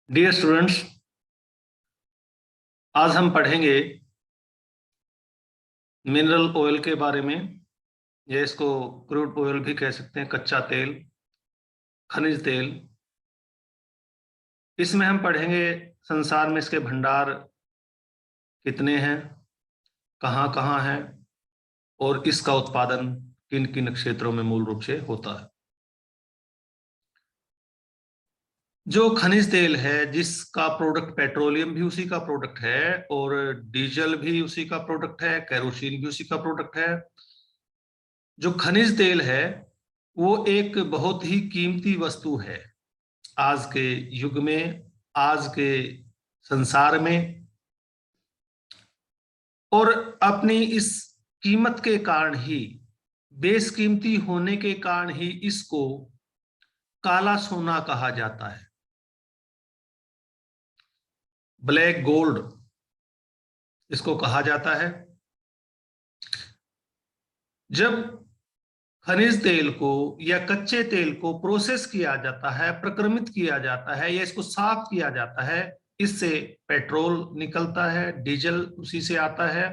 Dear students, आज हम पढ़ेंगे मिनरल ऑयल के बारे में, या इसको क्रूड ऑयल भी कह सकते हैं, कच्चा तेल, खनिज तेल। इसमें हम पढ़ेंगे संसार में इसके भंडार कितने हैं, कहाँ कहाँ हैं, और इसका उत्पादन किन किन क्षेत्रों में मूल रूप से होता है। जो खनिज तेल है, जिसका प्रोडक्ट पेट्रोलियम भी उसी का प्रोडक्ट है, और डीजल भी उसी का प्रोडक्ट है, केरोसिन भी उसी का प्रोडक्ट है। जो खनिज तेल है वो एक बहुत ही कीमती वस्तु है आज के युग में, आज के संसार में। और अपनी इस कीमत के कारण ही, बेशकीमती होने के कारण ही इसको काला सोना कहा जाता है, ब्लैक गोल्ड इसको कहा जाता है। जब खनिज तेल को या कच्चे तेल को प्रोसेस किया जाता है, प्रक्रमित किया जाता है, या इसको साफ किया जाता है, इससे पेट्रोल निकलता है, डीजल उसी से आता है,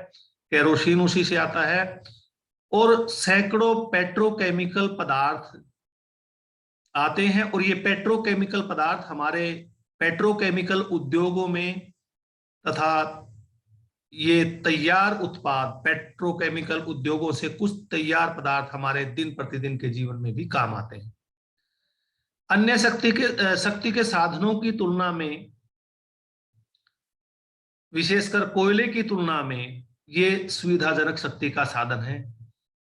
केरोसिन उसी से आता है, और सैकड़ों पेट्रोकेमिकल पदार्थ आते हैं। और ये पेट्रोकेमिकल पदार्थ हमारे पेट्रोकेमिकल उद्योगों में तथा ये तैयार उत्पाद, पेट्रोकेमिकल उद्योगों से कुछ तैयार पदार्थ हमारे दिन प्रतिदिन के जीवन में भी काम आते हैं। अन्य शक्ति के साधनों की तुलना में, विशेषकर कोयले की तुलना में, ये सुविधाजनक शक्ति का साधन है।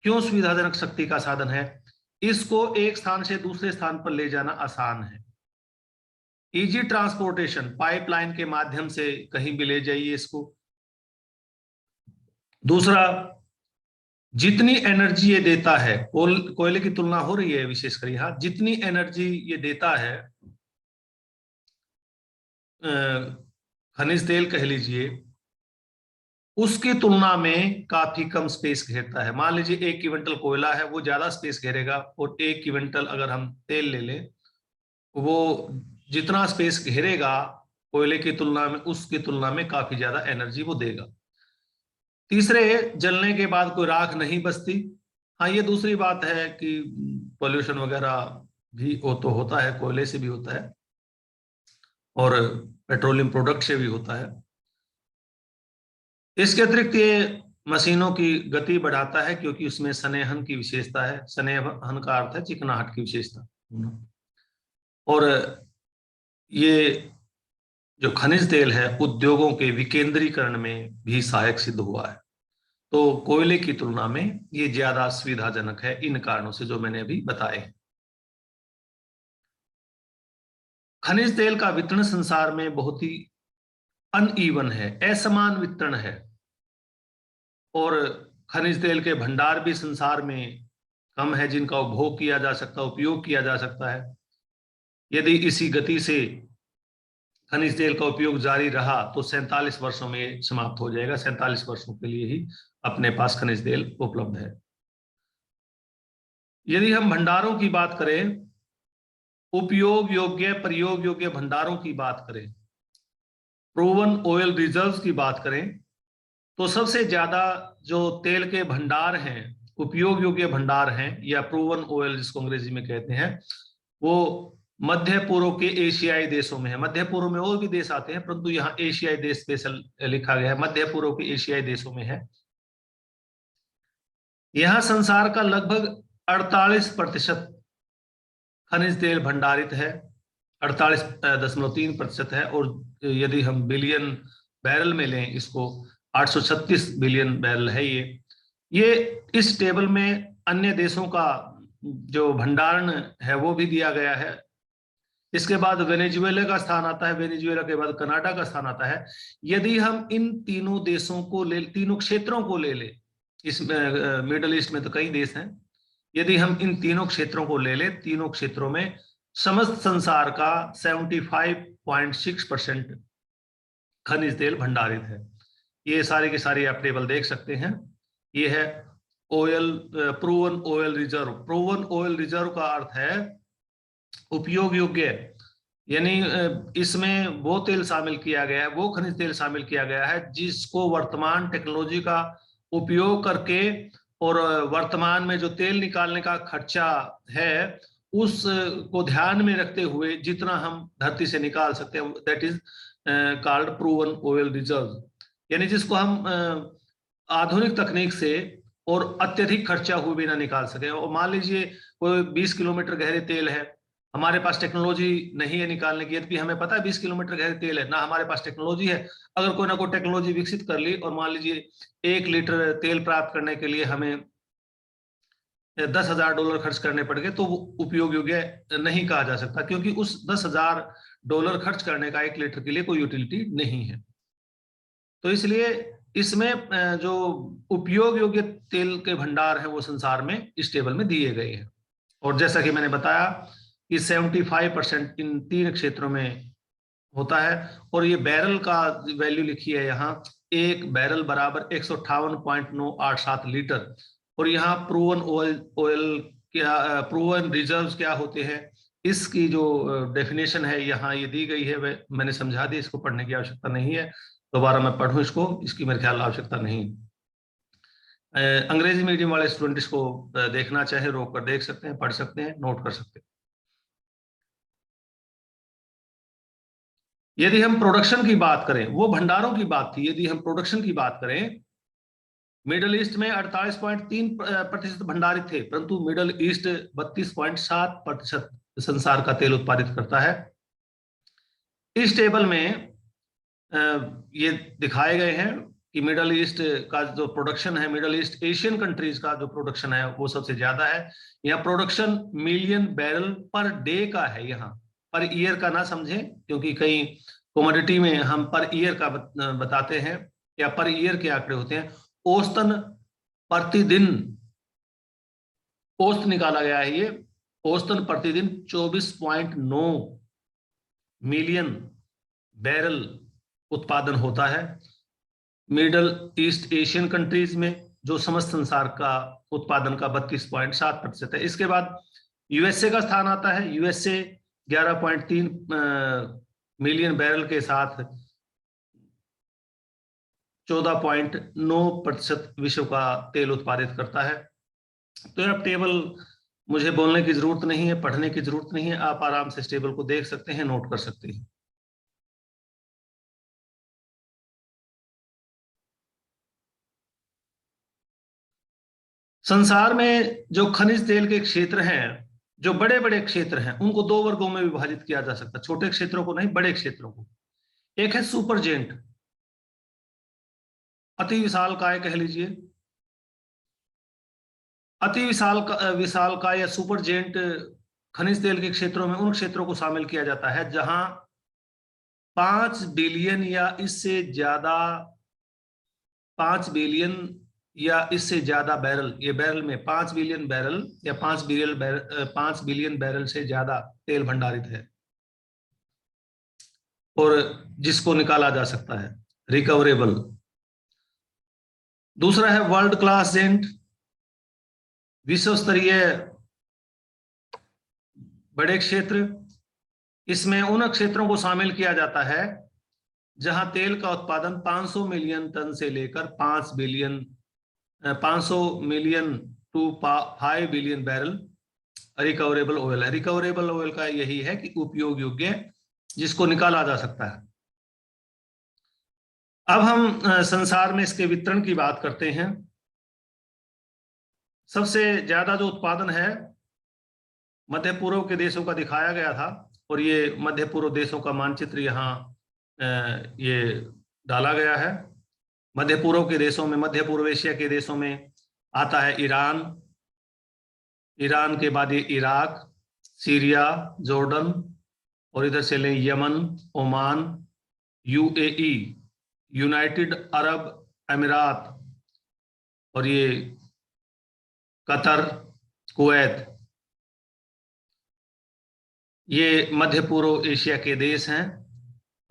क्यों सुविधाजनक शक्ति का साधन है? इसको एक स्थान से दूसरे स्थान पर ले जाना आसान है। इजी ट्रांसपोर्टेशन, पाइपलाइन के माध्यम से कहीं भी ले जाइए इसको। दूसरा, जितनी एनर्जी ये देता है, कोयले की तुलना हो रही है विशेषकर यहाँ, जितनी एनर्जी ये देता है, खनिज तेल कह लीजिए, उसकी तुलना में काफी कम स्पेस घेरता है। मान लीजिए 1 क्विंटल कोयला है, वो ज्यादा स्पेस घेरेगा, और 1 क्विंटल अगर हम तेल ले लें, वो जितना स्पेस घेरेगा कोयले की तुलना में, उसकी तुलना में काफी ज्यादा एनर्जी वो देगा। तीसरे, जलने के बाद कोई राख नहीं बचती। हाँ, ये दूसरी बात है कि पोल्यूशन वगैरह भी वो तो होता है, कोयले से भी होता है और पेट्रोलियम प्रोडक्ट से भी होता है। इसके अतिरिक्त ये मशीनों की गति बढ़ाता है, क्योंकि उसमें स्नेहन की विशेषता है। स्नेहन का अर्थ है चिकनाहट की विशेषता। और ये जो खनिज तेल है, उद्योगों के विकेंद्रीकरण में भी सहायक सिद्ध हुआ है। तो कोयले की तुलना में ये ज्यादा सुविधाजनक है, इन कारणों से जो मैंने अभी बताए हैं। खनिज तेल का वितरण संसार में बहुत ही अनइवन है, असमान वितरण है। और खनिज तेल के भंडार भी संसार में कम है, जिनका उपभोग किया जा सकता है, उपयोग किया जा सकता है। यदि इसी गति से खनिज तेल का उपयोग जारी रहा तो 47 वर्षों में समाप्त हो जाएगा। 47 वर्षों के लिए ही अपने पास खनिज तेल उपलब्ध है। यदि हम भंडारों की बात करें, उपयोग योग्य, प्रयोग योग्य भंडारों की बात करें, प्रूवन ऑयल रिजर्व्स की बात करें, तो सबसे ज्यादा जो तेल के भंडार हैं, उपयोग योग्य भंडार हैं, या प्रूवन ऑयल जिसको अंग्रेजी में कहते हैं, वो मध्य पूर्व के एशियाई देशों में है। मध्य पूर्व में और भी देश आते हैं, परंतु यहाँ एशियाई देश स्पेशल लिखा गया है, मध्य पूर्व के एशियाई देशों में है। यहाँ संसार का लगभग 48% खनिज तेल भंडारित है, 48.3% है। और यदि हम बिलियन बैरल में लें इसको, 836 बिलियन बैरल है ये इस टेबल में अन्य देशों का जो भंडारण है वो भी दिया गया है। इसके बाद वेनेजुएला का स्थान आता है, वेनेजुएला के बाद कनाडा का स्थान आता है। यदि हम इन तीनों देशों को ले, तीनों क्षेत्रों को ले ले, इस मिडल ईस्ट में तो कई देश हैं, यदि हम इन तीनों क्षेत्रों को ले ले, तीनों क्षेत्रों में समस्त संसार का 75.6% खनिज तेल भंडारित है। ये सारी की सारी आप टेबल देख सकते हैं। ये है oil, proven oil reserve. Proven oil reserve का अर्थ है उपयोग योग्य यानी इसमें वो तेल शामिल किया गया है, वो खनिज तेल शामिल किया गया है जिसको वर्तमान टेक्नोलॉजी का उपयोग करके और वर्तमान में जो तेल निकालने का खर्चा है उस को ध्यान में रखते हुए जितना हम धरती से निकाल सकते हैं, that is called proven oil reserve. यानी जिसको हम आधुनिक तकनीक से और अत्यधिक खर्चा हुए बिना निकाल सके। और मान लीजिए कोई 20 किलोमीटर गहरे तेल है, हमारे पास टेक्नोलॉजी नहीं है निकालने की, यदि हमें पता है 20 किलोमीटर गहरे तेल है ना, हमारे पास टेक्नोलॉजी है। अगर कोई ना कोई टेक्नोलॉजी विकसित कर ली और मान लीजिए 1 लीटर तेल प्राप्त करने के लिए हमें $10,000 खर्च करने पड़ गए, तो वो उपयोग योग्य नहीं कहा जा सकता, क्योंकि उस $10,000 खर्च करने का 1 लीटर के लिए कोई यूटिलिटी नहीं है। तो इसलिए इसमें जो उपयोग योग्य तेल के भंडार हैं वो संसार में इस टेबल में दिए गए हैं। और जैसा कि मैंने बताया कि 75% इन 3 क्षेत्रों में होता है। और ये बैरल का वैल्यू लिखी है यहाँ, एक बैरल बराबर 158.987 लीटर। और यहाँ प्रूवन ऑयल ऑयल क्या, प्रूवन रिजर्व्स क्या होते हैं, इसकी जो डेफिनेशन है यहाँ ये दी गई है, मैंने समझा दी, इसको पढ़ने की आवश्यकता नहीं है। दोबारा मैं पढ़ूं इसको, इसकी मेरे ख्याल आवश्यकता नहीं। अंग्रेजी मीडियम वाले स्टूडेंट इसको देखना चाहे रोक कर देख सकते हैं, पढ़ सकते हैं, नोट कर सकते हैं। यदि हम प्रोडक्शन की बात करें, वो भंडारों की बात थी, यदि हम प्रोडक्शन की बात करें, मिडल ईस्ट में 48.3% भंडारित थे, परंतु मिडल ईस्ट 32.7% संसार का तेल उत्पादित करता है। इस टेबल में ये दिखाए गए हैं कि मिडल ईस्ट का जो प्रोडक्शन है, मिडल ईस्ट एशियन कंट्रीज का जो प्रोडक्शन है वो सबसे ज्यादा है। यहाँ production million barrel per day का है, यहाँ पर ईयर का ना समझें, क्योंकि कई कमोडिटी में हम पर ईयर का बताते हैं या पर ईयर के आंकड़े होते हैं। औसतन प्रतिदिन औसत निकाला गया है, ये औसतन प्रतिदिन 24.9 मिलियन बैरल उत्पादन होता है मिडल ईस्ट एशियन कंट्रीज में, जो समस्त संसार का उत्पादन का 32.7% है। इसके बाद यूएसए का स्थान आता है। यूएसए 11.3 मिलियन बैरल के साथ 14.9% विश्व का तेल उत्पादित करता है। तो यह टेबल मुझे बोलने की जरूरत नहीं है, पढ़ने की जरूरत नहीं है, आप आराम से इस टेबल को देख सकते हैं, नोट कर सकते हैं। संसार में जो खनिज तेल के क्षेत्र हैं, जो बड़े बड़े क्षेत्र हैं, उनको 2 वर्गों में विभाजित किया जा सकता है, छोटे क्षेत्रों को नहीं, बड़े क्षेत्रों को। एक है सुपरजेंट, अति विशाल काय कह लीजिए, अति विशाल काय या सुपरजेंट खनिज तेल के क्षेत्रों में उन क्षेत्रों को शामिल किया जाता है जहां 5 बिलियन या इससे ज्यादा 5 बिलियन या इससे ज्यादा बैरल, ये बैरल में 5 बिलियन बैरल या 5 बिलियन बैरल से ज्यादा तेल भंडारित है और जिसको निकाला जा सकता है, रिकवरेबल। दूसरा है वर्ल्ड क्लास जेंट, विश्व स्तरीय बड़े क्षेत्र। इसमें उन क्षेत्रों को शामिल किया जाता है जहां तेल का उत्पादन 500 मिलियन टन से लेकर 500 million to 5 billion barrel recoverable oil है। रिकवरेबल ऑयल का यही है कि उपयोग योग्य, जिसको निकाला जा सकता है। अब हम संसार में इसके वितरण की बात करते हैं। सबसे ज्यादा जो उत्पादन है मध्य पूर्व के देशों का दिखाया गया था, और ये मध्य पूर्व देशों का मानचित्र यहाँ ये डाला गया है। मध्य पूर्व के देशों में, मध्य पूर्व एशिया के देशों में आता है ईरान, ईरान के बाद ये इराक, सीरिया, जॉर्डन, और इधर से लें Yemen, Oman, UAE, United Arab अमीरात, और ये कतर, कुवैत, ये मध्य पूर्व एशिया के देश हैं।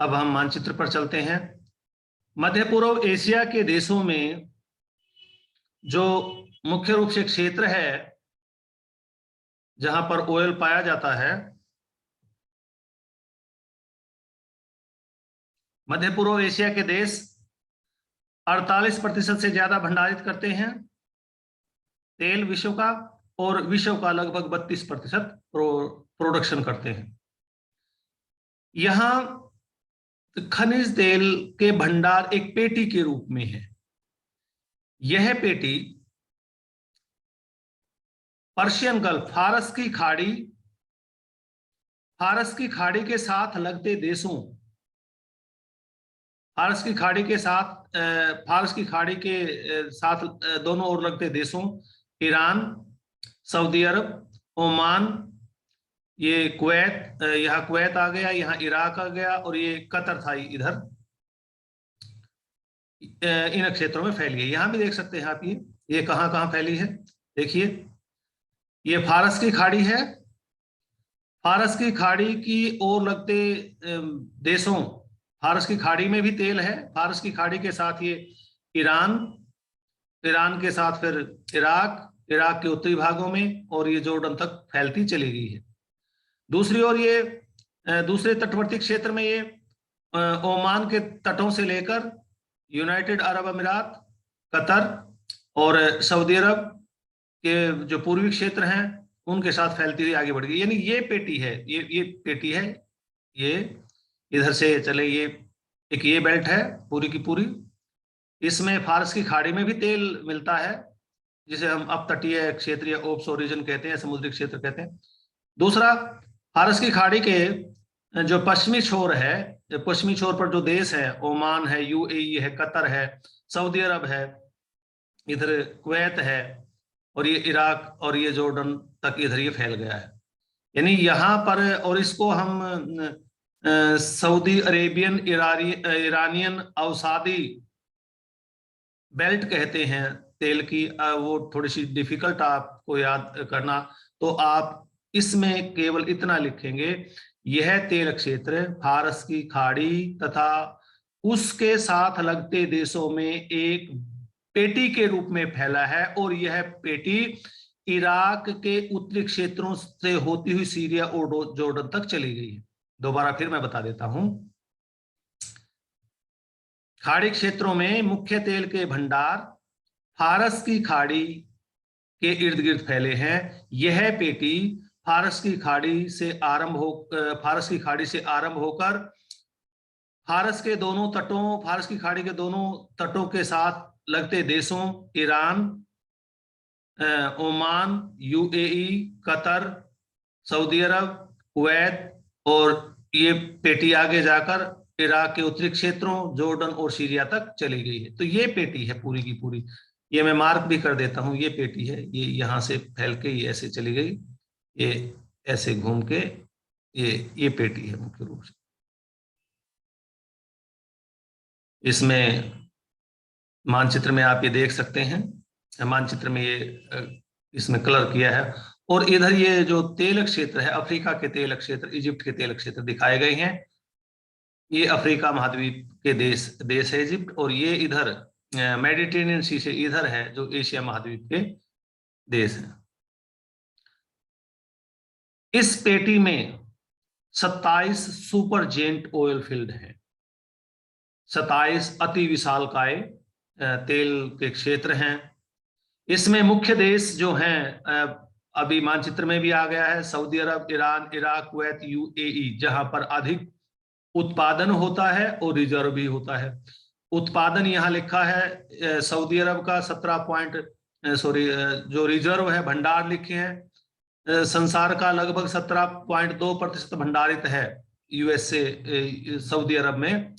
अब हम मानचित्र पर चलते हैं। मध्य पूर्व एशिया के देशों में जो मुख्य रूप से क्षेत्र है जहां पर ऑयल पाया जाता है, मध्य पूर्व एशिया के देश 48% से ज्यादा भंडारित करते हैं तेल विश्व का, और विश्व का लगभग 32% प्रोडक्शन करते हैं। यहां खनिज तेल के भंडार एक पेटी के रूप में है। यह पेटी पर्शियन गल्फ, फारस की खाड़ी के साथ लगते देशों, फारस की खाड़ी के साथ दोनों ओर लगते देशों, ईरान, सऊदी अरब, ओमान, ये कुवैत, यहाँ कुवैत आ गया, यहाँ इराक आ गया, और ये कतर था इधर, इन क्षेत्रों में फैली है। यहां भी देख सकते हैं आप ये कहां कहां फैली है। देखिए, ये फारस की खाड़ी है, फारस की खाड़ी की ओर लगते देशों, फारस की खाड़ी में भी तेल है, फारस की खाड़ी के साथ ये ईरान, ईरान के साथ फिर इराक, इराक के उत्तरी भागों में, और ये जॉर्डन तक फैलती चली गई है। दूसरी ओर ये दूसरे तटवर्ती क्षेत्र में ये ओमान के तटों से लेकर यूनाइटेड अरब अमीरात, कतर और सऊदी अरब के जो पूर्वी क्षेत्र हैं उनके साथ फैलती हुई आगे बढ़ गई। यानी ये पेटी है, ये पेटी है, ये इधर से चले, ये बेल्ट है पूरी की पूरी। इसमें फारस की खाड़ी में भी तेल मिलता है, जिसे हम अपतटीय क्षेत्रीय ऑफशोर रीजन कहते हैं, समुद्री क्षेत्र कहते हैं। दूसरा, फारस की खाड़ी के जो पश्चिमी छोर है, पश्चिमी छोर पर जो देश है, ओमान है, यूएई है, कतर है, सऊदी अरब है, इधर कुवैत है, और ये इराक और ये जॉर्डन तक इधर ये फैल गया है। यानी यहाँ पर, और इसको हम सऊदी अरेबियन ईरानियन अवसादी बेल्ट कहते हैं तेल की। वो थोड़ी सी डिफिकल्ट आपको याद करना, तो आप इसमें केवल इतना लिखेंगे, यह तेल क्षेत्र फारस की खाड़ी तथा उसके साथ लगते देशों में एक पेटी के रूप में फैला है, और यह पेटी इराक के उत्तरी क्षेत्रों से होती हुई सीरिया और जॉर्डन तक चली गई है। दोबारा फिर मैं बता देता हूं, खाड़ी क्षेत्रों में मुख्य तेल के भंडार फारस की खाड़ी के इर्द गिर्द फैले हैं। यह पेटी फारस की खाड़ी से आरंभ होकर फारस की खाड़ी के दोनों तटों के साथ लगते देशों, Iran, Oman, UAE, Qatar, Saudi Arab, Kuwait, और ये पेटी आगे जाकर इराक के उत्तरी क्षेत्रों, जॉर्डन और सीरिया तक चली गई है। तो ये पेटी है पूरी की पूरी, ये मैं मार्क भी कर देता हूं, ये पेटी है, ये यहां से फैल के ये ऐसे चली गई, ये ऐसे घूम के, ये पेटी है मुख्य रूप से। इसमें मानचित्र में आप ये देख सकते हैं, मानचित्र में ये इसमें कलर किया है, और इधर ये जो तेल क्षेत्र है, अफ्रीका के तेल क्षेत्र, इजिप्ट के तेल क्षेत्र दिखाए गए हैं। ये अफ्रीका महाद्वीप के देश है इजिप्ट, और ये इधर मेडिटेरेनियन सी से इधर है जो एशिया महाद्वीप के देश हैं। इस पेटी में 27 सुपर जेंट ऑयल फील्ड है, 27 अति विशालकाय तेल के क्षेत्र हैं। इसमें मुख्य देश जो हैं, अभी मानचित्र में भी आ गया है, सऊदी अरब, ईरान, इराक, कुवैत, यूएई, जहां पर अधिक उत्पादन होता है और रिजर्व भी होता है। उत्पादन यहाँ लिखा है सऊदी अरब का 17 जो रिजर्व है, भंडार लिखे हैं, संसार का लगभग 17.2% भंडारित है यूएसए सऊदी अरब में।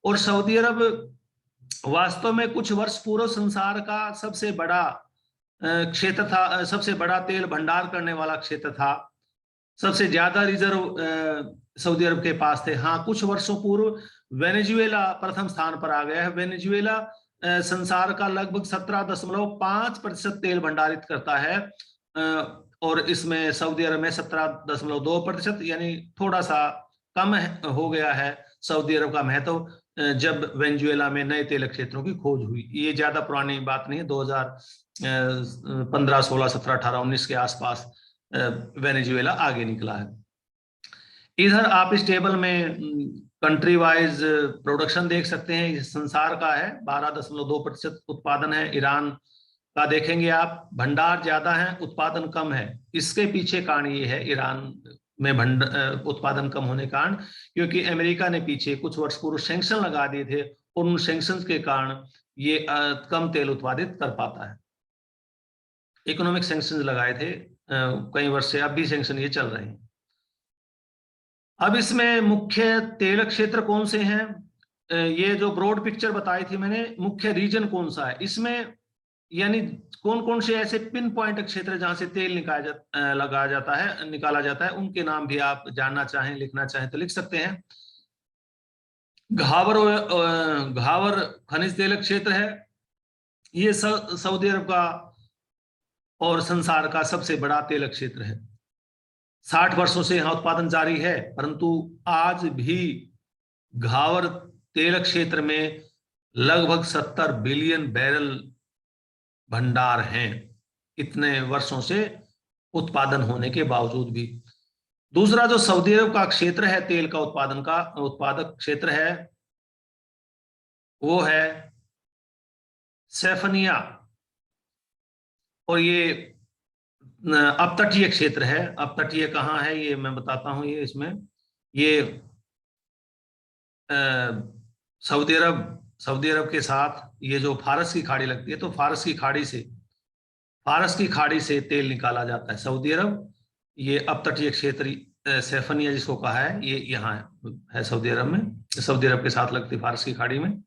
और सऊदी अरब वास्तव में कुछ वर्ष पूर्व संसार का सबसे बड़ा क्षेत्र था, सबसे बड़ा तेल भंडार करने वाला क्षेत्र था, सबसे ज्यादा रिजर्व सऊदी अरब के पास थे। हाँ, कुछ वर्षों पूर्व वेनेजुएला प्रथम स्थान पर आ गया है। वेनेजुएला संसार का लगभग 17.5% तेल भंडारित करता है, और इसमें सऊदी अरब में 17.2%, यानी थोड़ा सा कम हो गया है सऊदी अरब का महत्व जब वेनेजुएला में नए तेल क्षेत्रों की खोज हुई। ये ज्यादा पुरानी बात नहीं है, 2015, 16, 17, 18, 19 के आसपास वेनेजुएला आगे निकला है। इधर आप इस टेबल में कंट्री वाइज प्रोडक्शन देख सकते हैं, ये संसार का है 12.2% उत्पादन है। ईरान का देखेंगे आप, भंडार ज्यादा है, उत्पादन कम है। इसके पीछे कारण ये है, ईरान में उत्पादन कम होने के कारण, क्योंकि अमेरिका ने पीछे कुछ वर्ष पूर्व सैंक्शन लगा दिए थे, और उन सैंक्शन के कारण ये कम तेल उत्पादित कर पाता है। इकोनॉमिक सैंक्शन लगाए थे कई वर्ष से, अब भी सैंक्शन ये चल रहे हैं। अब इसमें मुख्य तेल क्षेत्र कौन से हैं, ये जो ब्रॉड पिक्चर बताई थी मैंने, मुख्य रीजन कौन सा है इसमें, यानी कौन कौन से ऐसे पिन पॉइंट क्षेत्र जहां से तेल निकाला जाता है, उनके नाम भी आप जानना चाहें, लिखना चाहें तो लिख सकते हैं। घावर खनिज तेल क्षेत्र है, ये सऊदी अरब का और संसार का सबसे बड़ा तेल क्षेत्र है। 60 वर्षों से यहां उत्पादन जारी है, परंतु आज भी घावर तेल क्षेत्र में लगभग 70 बिलियन बैरल भंडार हैं, इतने वर्षों से उत्पादन होने के बावजूद भी। दूसरा जो सऊदी अरब का क्षेत्र है तेल का उत्पादन का उत्पादक क्षेत्र है, वो है सैफनिया, और ये अपतटीय क्षेत्र है। अपतटीय कहाँ है ये मैं बताता हूं, ये इसमें ये सऊदी अरब के साथ ये जो फारस की खाड़ी लगती है, तो फारस की खाड़ी से तेल निकाला जाता है सऊदी अरब। ये अपतटीय क्षेत्र सैफनिया जिसको कहा है, ये यहाँ है सऊदी अरब में, सऊदी अरब के साथ लगती फारस की खाड़ी में।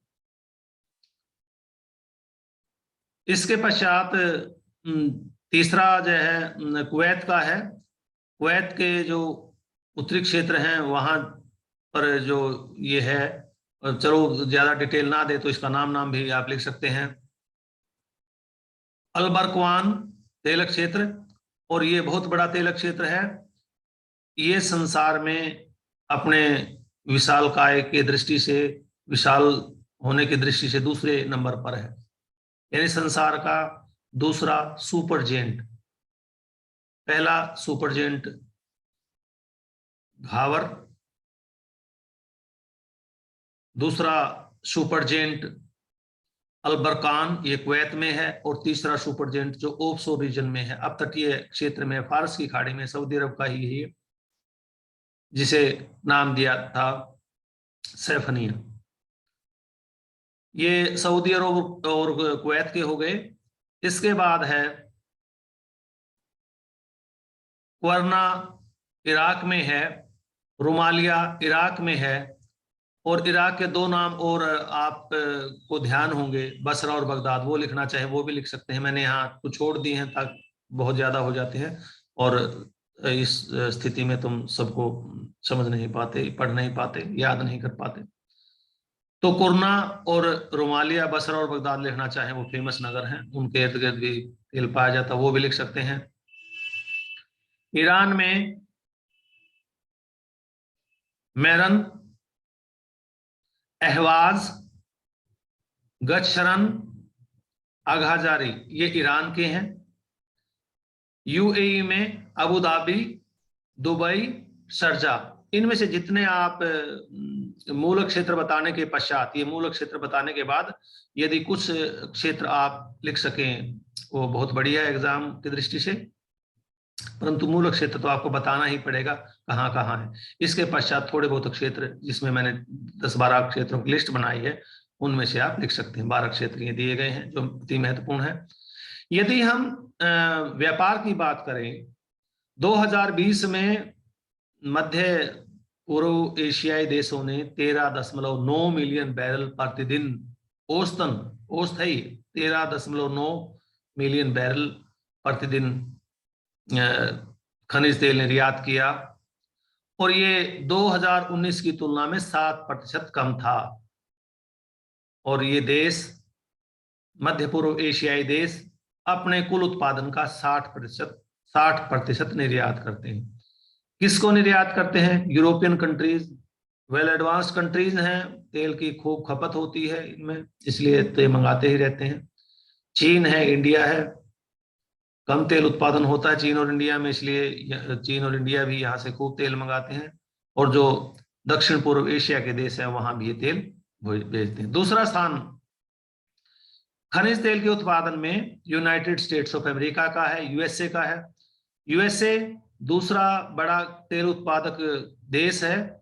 इसके पश्चात तीसरा जो है कुवैत का है। कुवैत के जो उत्तरी क्षेत्र हैं वहां पर जो ये है, चलो ज्यादा डिटेल ना दे तो इसका नाम भी आप लिख सकते हैं, अलबरकवान तेल क्षेत्र, और ये बहुत बड़ा तेल क्षेत्र है। ये संसार में अपने विशालकाय के दृष्टि से, विशाल होने की दृष्टि से दूसरे नंबर पर है, यानी संसार का दूसरा सुपर जेंट। पहला सुपर जेंट घावर, दूसरा सुपर जेंट अलबरकान, ये कुवैत में है, और तीसरा सुपर जेंट जो ऑफशोर रीजन में है, अपतटीय क्षेत्र में, फारस की खाड़ी में, सऊदी अरब का ही है, जिसे नाम दिया था सैफनिया। ये सऊदी अरब और कुवैत के हो गए। इसके बाद है क्वरना, इराक में है, रुमालिया इराक में है, और इराक के दो नाम और आप को ध्यान होंगे, बसरा और बगदाद, वो लिखना चाहे वो भी लिख सकते हैं। मैंने यहाँ कुछ छोड़ दिए हैं ताकि बहुत ज्यादा हो जाते हैं, और इस स्थिति में तुम सबको समझ नहीं पाते, पढ़ नहीं पाते, याद नहीं कर पाते। तो कुरना और रुमालिया, बसरा और बगदाद लिखना चाहे वो फेमस नगर हैं, उनके इर्द गिर्द भी तेल पाया जाता, वो भी लिख सकते हैं। ईरान में मैरन, अहवाज, गचशरन, अघाजारी, ये ईरान के हैं। यूएई में अबू धाबी, दुबई, शारजा, इनमें से जितने आप मूल क्षेत्र बताने के पश्चात, ये मूल क्षेत्र बताने के बाद यदि कुछ क्षेत्र आप लिख सकें वो बहुत बढ़िया है एग्जाम की दृष्टि से, परंतु मूल क्षेत्र तो आपको बताना ही पड़ेगा कहाँ कहाँ है। इसके पश्चात थोड़े बहुत क्षेत्र जिसमें मैंने 10-12 क्षेत्रों की लिस्ट बनाई है, उनमें से आप लिख सकते हैं। 12 क्षेत्र ये दिए गए हैं जो अति महत्वपूर्ण है। यदि हम व्यापार की बात करें, 2020 में मध्य पूर्व एशियाई देशों ने 13.9 मिलियन बैरल प्रतिदिन, औसत है 13.9 मिलियन बैरल प्रतिदिन खनिज तेल निर्यात किया, और ये 2019 की तुलना में 7% कम था। और ये देश, मध्य पूर्व एशियाई देश, अपने कुल उत्पादन का 60% निर्यात करते हैं। किसको निर्यात करते हैं? European countries, well advance countries हैं, तेल की खूब खपत होती है इनमें, इसलिए तो ये मंगाते ही रहते हैं। चीन है, इंडिया है, कम तेल उत्पादन होता है चीन और इंडिया में, इसलिए चीन और इंडिया भी यहाँ से खूब तेल मंगाते हैं। और जो दक्षिण पूर्व एशिया के देश है वहां भी ये तेल भेजते हैं। दूसरा स्थान खनिज तेल के उत्पादन में यूनाइटेड स्टेट्स ऑफ अमेरिका का है, यूएसए का है। यूएसए दूसरा बड़ा तेल उत्पादक देश है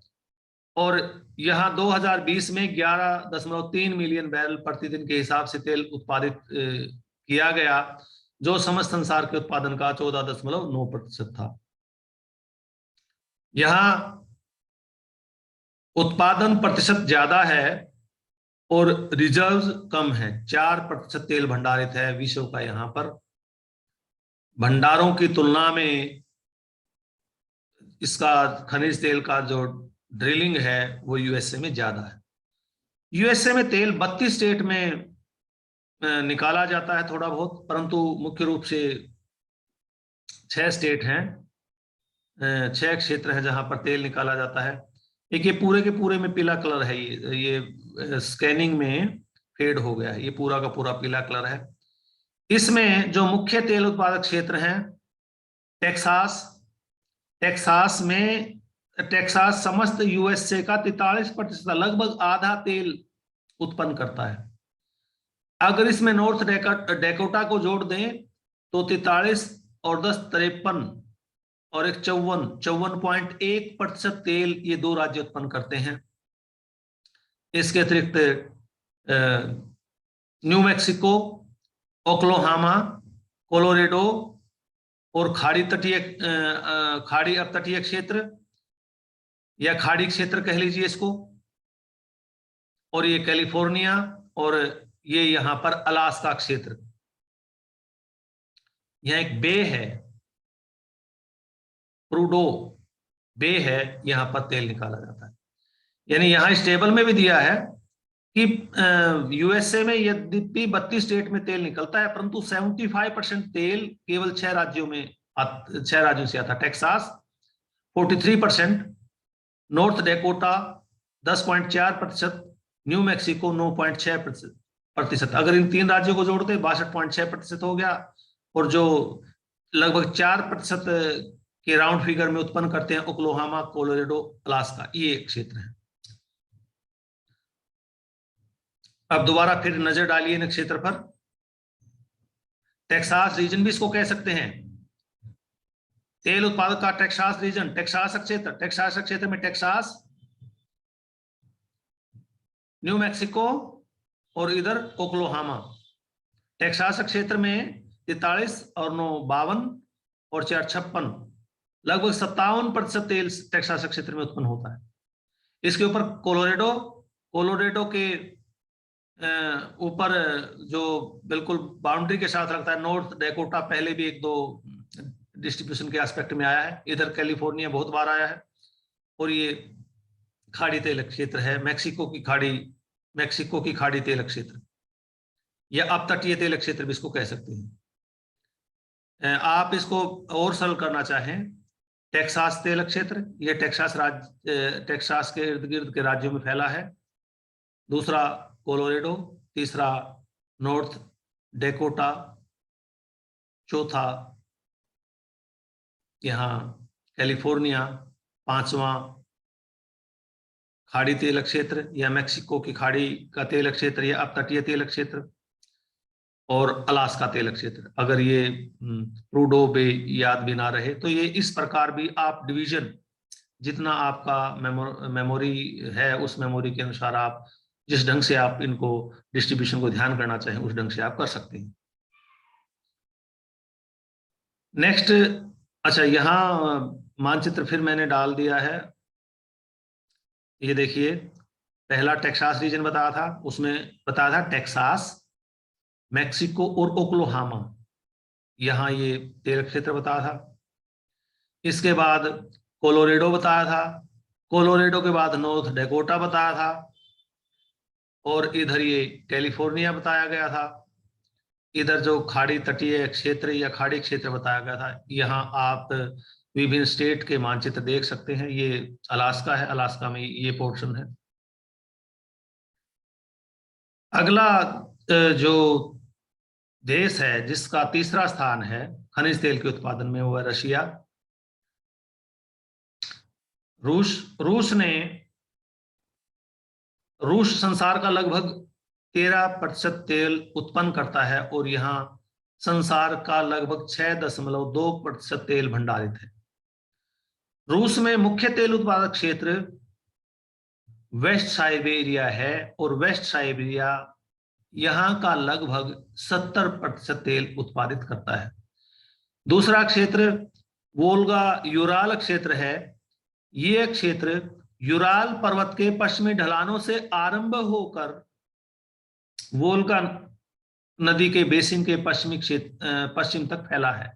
और यहाँ 2020 में 11.3 मिलियन बैरल प्रतिदिन के हिसाब से तेल उत्पादित किया गया, जो समस्त संसार के उत्पादन का 14.9% था। यहाँ उत्पादन प्रतिशत ज्यादा है और रिजर्व्स कम है। 4% तेल भंडारित है विश्व का। यहाँ पर भंडारों की तुलना में इसका खनिज तेल का जो ड्रिलिंग है वो यूएसए में ज्यादा है। यूएसए में तेल 32 स्टेट में निकाला जाता है थोड़ा बहुत, परंतु मुख्य रूप से 6 स्टेट हैं, 6 क्षेत्र हैं जहां पर तेल निकाला जाता है। एक ये पूरे के पूरे में पीला कलर है, ये स्कैनिंग में फेड हो गया है, ये पूरा का पूरा पीला कलर है। इसमें जो मुख्य तेल उत्पादक क्षेत्र हैं, टेक्सास समस्त यूएसए का 43%, लगभग आधा तेल उत्पन्न करता है। अगर इसमें नॉर्थ डेकोटा को जोड़ दें तो 43 और 10 53 और एक 54.1% तेल ये दो राज्य उत्पन्न करते हैं। इसके अतिरिक्त न्यू मैक्सिको, ओक्लाहोमा, कोलोराडो और खाड़ी अपतटीय क्षेत्र या खाड़ी क्षेत्र कह लीजिए इसको, और ये कैलिफोर्निया, और ये यहां पर अलास्का क्षेत्र। यहां एक बे है, प्रूडो बे है, यहां पर तेल निकाला जाता है। यानी यहां इस टेबल में भी दिया है कि यूएसए में यद्यपि 32 स्टेट में तेल निकलता है, परंतु 75% तेल केवल 6 राज्यों से आता है। Texas 43%, north Dakota 10.4%, new Mexico 9.6%। अगर इन 3 राज्यों को जोड़ते 62.6% हो गया, और जो लगभग 4% के राउंड फिगर में उत्पन्न करते हैं ओक्लाहोमा, कोलोराडो, अलास्का, ये क्षेत्र है। अब दोबारा फिर नजर डालिए इन क्षेत्र पर। टेक्सास रीजन भी इसको कह सकते हैं, तेल उत्पादक का टेक्सास रीजन, टेक्सास क्षेत्र में टेक्सास, न्यू मैक्सिको और इधर ओक्लाहोमा। टेक्सास क्षेत्र में 43 और 9 52 और 4 56, लगभग 57% तेल टेक्सास क्षेत्र में उत्पन्न होता है। इसके ऊपर कोलोराडो के ऊपर जो बिल्कुल बाउंड्री के साथ लगता है, नॉर्थ डेकोटा पहले भी 1-2 डिस्ट्रीब्यूशन के एस्पेक्ट में आया है, इधर कैलिफोर्निया बहुत बार आया है, और ये खाड़ी तेल क्षेत्र है, मैक्सिको की खाड़ी तेल क्षेत्र या अपतटीय तेल क्षेत्र भी इसको कह सकते हैं। आप इसको और सरल करना चाहें, टेक्सास तेल क्षेत्र, ये टेक्सास के इर्द गिर्द के राज्यों में फैला है। दूसरा कोलोराडो, तीसरा नॉर्थ डेकोटा, चौथा यहाँ कैलिफोर्निया, 5वां खाड़ी तेल क्षेत्र या मैक्सिको की खाड़ी का तेल क्षेत्र या अपतटीय तेल क्षेत्र, और अलास्का तेल क्षेत्र। अगर ये प्रूडो बे याद भी ना रहे तो ये इस प्रकार भी आप डिवीजन, जितना आपका मेमोरी है उस मेमोरी के अनुसार आप जिस ढंग से आप इनको डिस्ट्रीब्यूशन को ध्यान करना चाहें उस ढंग से आप कर सकते हैं। नेक्स्ट, अच्छा यहाँ मानचित्र फिर मैंने डाल दिया है, ये देखिए। पहला टेक्सास रीजन बताया था, उसमें बताया था टेक्सास, मैक्सिको और ओक्लाहोमा, यहां ये तेल क्षेत्र बताया था। इसके बाद कोलोराडो बताया था, कोलोराडो के बाद नॉर्थ डेकोटा बताया था, और इधर ये कैलिफोर्निया बताया गया था। इधर जो खाड़ी तटीय क्षेत्र या खाड़ी क्षेत्र बताया गया था, यहाँ आप विभिन्न स्टेट के मानचित्र देख सकते हैं। ये अलास्का है, अलास्का में ये पोर्शन है। अगला जो देश है जिसका तीसरा स्थान है खनिज तेल के उत्पादन में, वो है रशिया। रूस ने रूस संसार का लगभग 13% तेल उत्पन्न करता है और यहाँ संसार का लगभग 6.2% तेल भंडारित है। रूस में मुख्य तेल उत्पादक क्षेत्र वेस्ट साइबेरिया है और वेस्ट साइबेरिया यहाँ का लगभग 70% तेल उत्पादित करता है। दूसरा क्षेत्र वोल्गा यूराल क्षेत्र है। ये क्षेत्र यूराल पर्वत के पश्चिमी ढलानों से आरंभ होकर वोल्गा नदी के बेसिन के पश्चिम तक फैला है।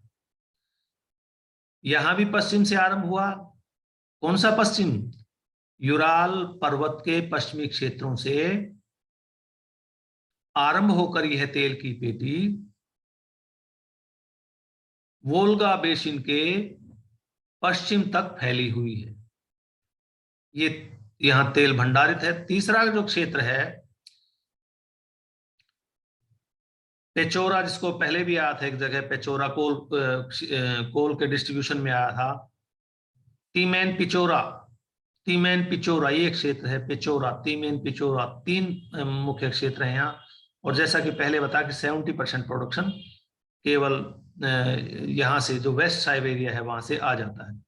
यहां भी पश्चिम से आरंभ हुआ। कौन सा पश्चिम? यूराल पर्वत के पश्चिमी क्षेत्रों से आरंभ होकर यह तेल की पेटी वोल्गा बेसिन के पश्चिम तक फैली हुई है। ये यहां तेल भंडारित है। तीसरा जो क्षेत्र है पेचोरा, जिसको पहले भी आया था एक जगह, पेचोरा कोल के डिस्ट्रीब्यूशन में आया था। तीमेन पिचोरा ये क्षेत्र है। पेचोरा, तीमेन, पिचोरा, 3 मुख्य क्षेत्र हैं यहाँ। और जैसा कि पहले बताया कि 70% प्रोडक्शन केवल यहां से, जो वेस्ट साइबेरिया है, वहां से आ जाता है।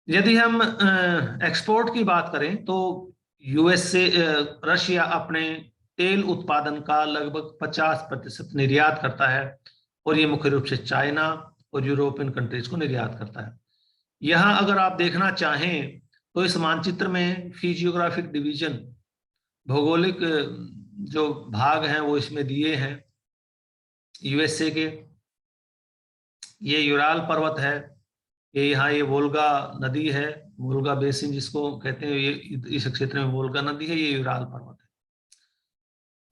यदि हम एक्सपोर्ट की बात करें तो यूएसए, रशिया अपने तेल उत्पादन का लगभग 50% निर्यात करता है और ये मुख्य रूप से चाइना और यूरोपियन कंट्रीज को निर्यात करता है। यहां अगर आप देखना चाहें तो इस मानचित्र में फिजियोग्राफिक डिवीजन, भौगोलिक जो भाग हैं वो इसमें दिए हैं यूएसए के। ये यूराल पर्वत है, ये यहाँ ये वोल्गा नदी है, वोल्गा बेसिन जिसको कहते हैं, ये इस क्षेत्र में वोल्गा नदी है, ये यूराल पर्वत है।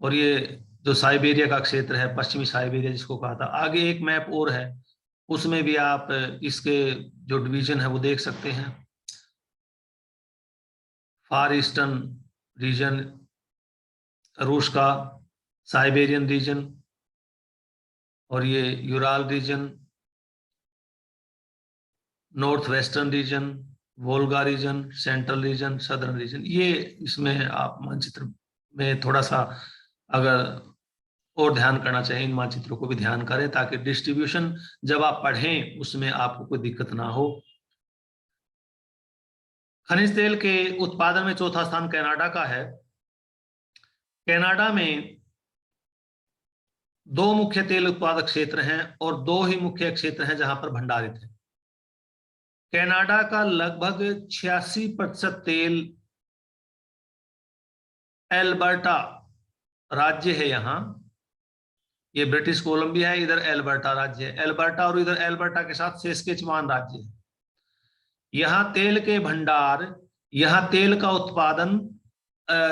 और ये जो साइबेरिया का क्षेत्र है, पश्चिमी साइबेरिया जिसको कहा था। आगे एक मैप और है, उसमें भी आप इसके जो डिवीजन है वो देख सकते हैं। फार ईस्टर्न रीजन रूस का, साइबेरियन रीजन, और ये Ural region, north western region, Volga region, central region, southern region. ये इसमें आप मानचित्र में थोड़ा सा अगर और ध्यान करना चाहिए, इन मानचित्रों को भी ध्यान करें ताकि डिस्ट्रीब्यूशन जब आप पढ़ें उसमें आपको कोई दिक्कत ना हो। खनिज तेल के उत्पादन में चौथा स्थान कनाडा का है। कनाडा में 2 मुख्य तेल उत्पादक क्षेत्र हैं और 2 ही मुख्य क्षेत्र हैं जहां पर भंडारित है। कनाडा का लगभग 86% तेल एल्बर्टा राज्य है। यहां ये ब्रिटिश कोलंबिया है, इधर एल्बर्टा राज्य है। एल्बर्टा और इधर एल्बर्टा के साथ सेस्केचुआन राज्य है। यहां तेल के भंडार, यहां तेल का उत्पादन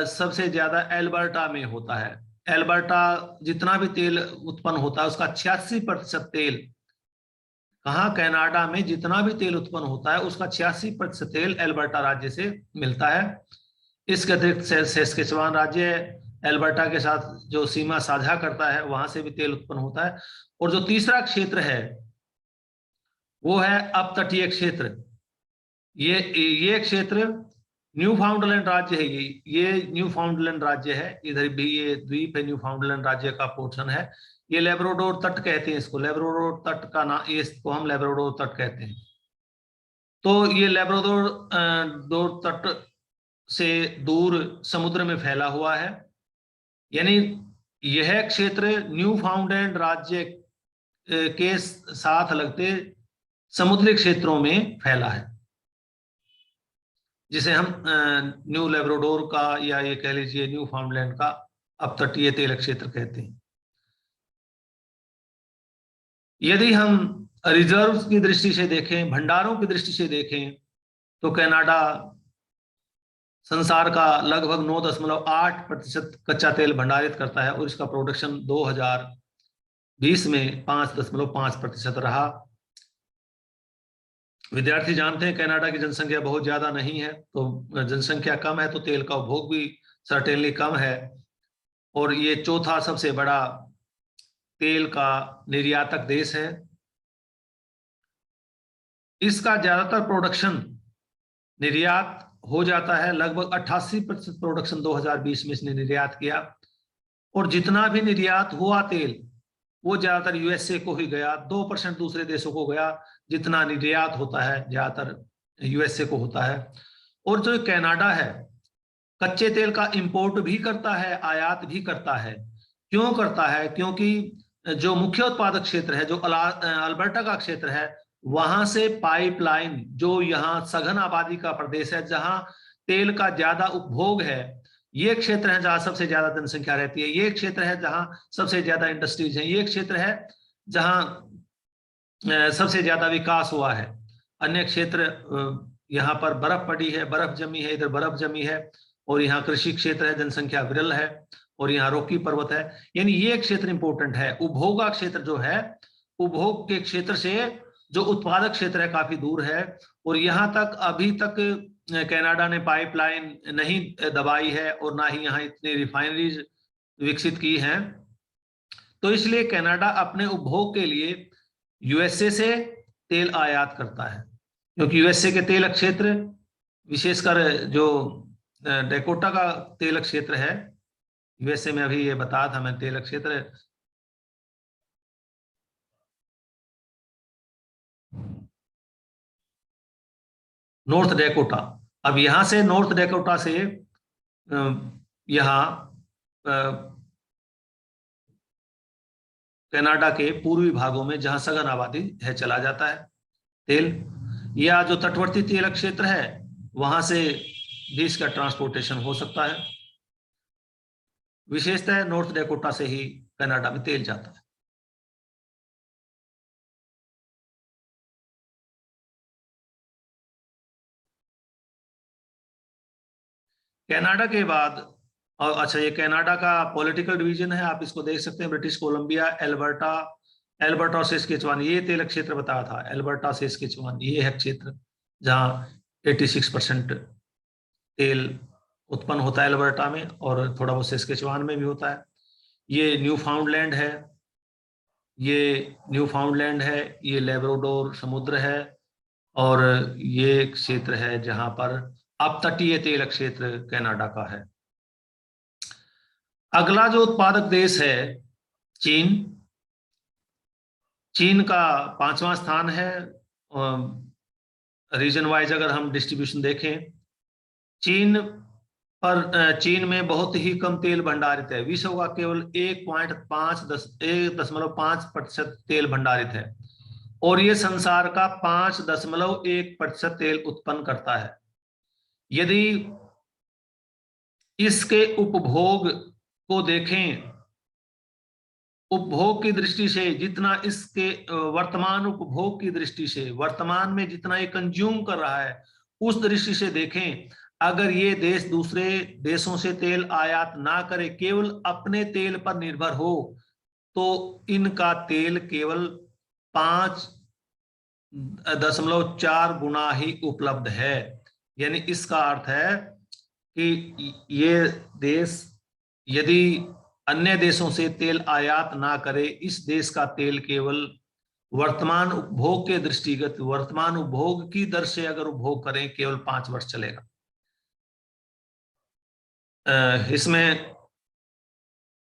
सबसे ज्यादा एल्बर्टा में होता है। एल्बर्टा जितना भी तेल उत्पन्न होता है उसका 86% तेल, कहां? कनाडा में जितना भी तेल उत्पन्न होता है उसका 86% तेल एल्बर्टा राज्य से मिलता है। इसके अतिरिक्त सेस्केचुआन राज्य एल्बर्टा के साथ जो सीमा साझा करता है वहां से भी तेल उत्पन्न होता है। और जो तीसरा क्षेत्र है वो है अपतटीय क्षेत्र। ये क्षेत्र न्यू फाउंडलैंड राज्य है। ये न्यू फाउंडलैंड राज्य है, इधर भी ये द्वीप है, न्यू फाउंडलैंड राज्य का पोर्शन है। ये लेब्राडोर तट कहते हैं इसको, लेब्राडोर तट का नाम, इसको हम लेब्राडोर तट कहते हैं। तो ये लेब्राडोर तट से दूर समुद्र में फैला हुआ है, यानी यह क्षेत्र न्यू फाउंडलैंड राज्य के साथ लगते समुद्री क्षेत्रों में फैला है, जिसे हम न्यू लेब्राडोर का या ये कह लीजिए न्यू फाउंडलैंड का अपतटीय तेल क्षेत्र कहते हैं। यदि हम रिजर्व की दृष्टि से देखें, भंडारों की दृष्टि से देखें, तो कनाडा संसार का लगभग 9.8% कच्चा तेल भंडारित करता है और इसका प्रोडक्शन 2020 में 5.5% रहा। विद्यार्थी जानते हैं कनाडा की जनसंख्या बहुत ज्यादा नहीं है, तो जनसंख्या कम है तो तेल का उपभोग भी सर्टेनली कम है। और ये चौथा सबसे बड़ा तेल का निर्यातक देश है। इसका ज्यादातर प्रोडक्शन निर्यात हो जाता है। लगभग 88% प्रोडक्शन 2020 में इसने निर्यात किया, और जितना भी निर्यात हुआ तेल वो ज्यादातर यूएसए को ही गया, 2% दूसरे देशों को गया। जितना निर्यात होता है ज्यादातर यूएसए को होता है। और जो कनाडा है, कच्चे तेल का इंपोर्ट भी करता है, आयात भी करता है। क्यों करता है? क्योंकि जो मुख्य उत्पादक क्षेत्र है, जो अल्बर्टा का क्षेत्र है, वहां से पाइपलाइन, जो यहाँ सघन आबादी का प्रदेश है, जहां तेल का ज्यादा उपभोग है, ये क्षेत्र है जहां सबसे ज्यादा जनसंख्या रहती है, ये क्षेत्र है जहां सबसे ज्यादा इंडस्ट्रीज है, ये क्षेत्र है जहां सबसे ज्यादा विकास हुआ है। अन्य क्षेत्र यहाँ पर बर्फ पड़ी है, बर्फ जमी है, इधर बर्फ जमी है, और यहाँ कृषि क्षेत्र है, जनसंख्या विरल है, और यहाँ रोकी पर्वत है। यानी ये क्षेत्र इंपॉर्टेंट है। उपभोग का क्षेत्र जो है, उपभोग के क्षेत्र से जो उत्पादक क्षेत्र है काफी दूर है, और यहाँ तक अभी तक कनाडा ने पाइपलाइन नहीं दबाई है, और ना ही यहाँ इतनी रिफाइनरीज विकसित की हैं। तो इसलिए कनाडा अपने उपभोग के लिए यूएसए से तेल आयात करता है, क्योंकि यूएसए के तेल क्षेत्र, विशेषकर जो डेकोटा का तेल क्षेत्र है, यूएसए में अभी ये बताया था मैं, तेल क्षेत्र नॉर्थ डेकोटा। अब यहां से नॉर्थ डेकोटा से यहाँ कनाडा के पूर्वी भागों में जहां सघन आबादी है चला जाता है तेल, या जो तटवर्ती तेल क्षेत्र है वहां से भी इसका ट्रांसपोर्टेशन हो सकता है। विशेषतः नॉर्थ डेकोटा से ही कनाडा में तेल जाता है। कनाडा के बाद, और अच्छा, ये कनाडा का पॉलिटिकल डिवीजन है, आप इसको देख सकते हैं। ब्रिटिश कोलंबिया, एल्बर्टा, एल्बर्टा और सेस्केचुआन, ये तेल क्षेत्र बताया था। एल्बर्टा, सेस्केचुआन, ये है क्षेत्र जहां 86% तेल उत्पन्न होता है एल्बर्टा में, और थोड़ा बहुत सेस्केचुआन में भी होता है। ये न्यूफाउंडलैंड है, ये न्यूफाउंडलैंड है, ये लेब्राडोर समुद्र है, और ये क्षेत्र है जहां पर अपतटीय तेल क्षेत्र कनाडा का है। अगला जो उत्पादक देश है चीन। चीन का 5वां स्थान है। रीजन वाइज अगर हम डिस्ट्रीब्यूशन देखें, चीन में बहुत ही कम तेल भंडारित है। विश्व का केवल 1.5% तेल भंडारित है, और ये संसार का 5.1% तेल उत्पन्न करता है। यदि इसके उपभोग को देखें, उपभोग की दृष्टि से, जितना इसके वर्तमान उपभोग की दृष्टि से, वर्तमान में जितना ये कंज्यूम कर रहा है, उस दृष्टि से देखें, अगर ये देश दूसरे देशों से तेल आयात ना करे, केवल अपने तेल पर निर्भर हो, तो इनका तेल केवल 5.4 गुना ही उपलब्ध है। यानी इसका अर्थ है कि ये देश यदि अन्य देशों से तेल आयात ना करे, इस देश का तेल केवल वर्तमान उपभोग के दृष्टिगत, वर्तमान उपभोग की दर से अगर उपभोग करें, केवल 5 वर्ष चलेगा। इसमें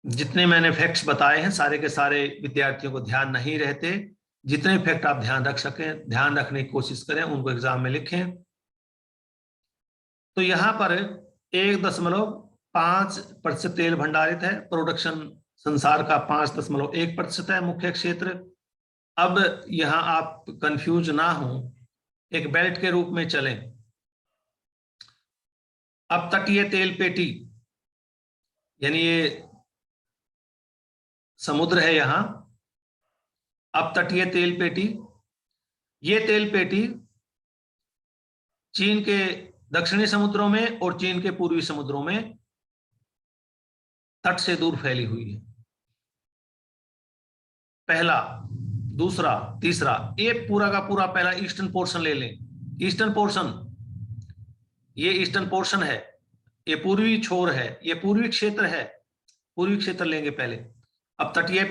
जितने मैंने फैक्ट्स बताए हैं, सारे के सारे विद्यार्थियों को ध्यान नहीं रहते। जितने फैक्ट आप ध्यान रख सकें, ध्यान रखने की कोशिश करें, उनको एग्जाम में लिखें। तो यहां पर 1.5% तेल भंडारित है। प्रोडक्शन संसार का 5.1% है मुख्य क्षेत्र। अब यहां आप कंफ्यूज ना हो, एक बेल्ट के रूप में चलें। अब तटीय तेल पेटी, यानी ये समुद्र है यहां। अब तटीय तेल पेटी, ये तेल पेटी चीन के दक्षिणी समुद्रों में और चीन के पूर्वी समुद्रों में तट से दूर फैली हुई है। पहला, दूसरा, तीसरा, ये पूरा का पूरा पहला ईस्टर्न पोर्शन ले लें। ईस्टर्न पोर्शन, ये ईस्टर्न पोर्शन है, ये पूर्वी छोर है, ये पूर्वी क्षेत्र है। पूर्वी क्षेत्र लेंगे पहले। अब तटीय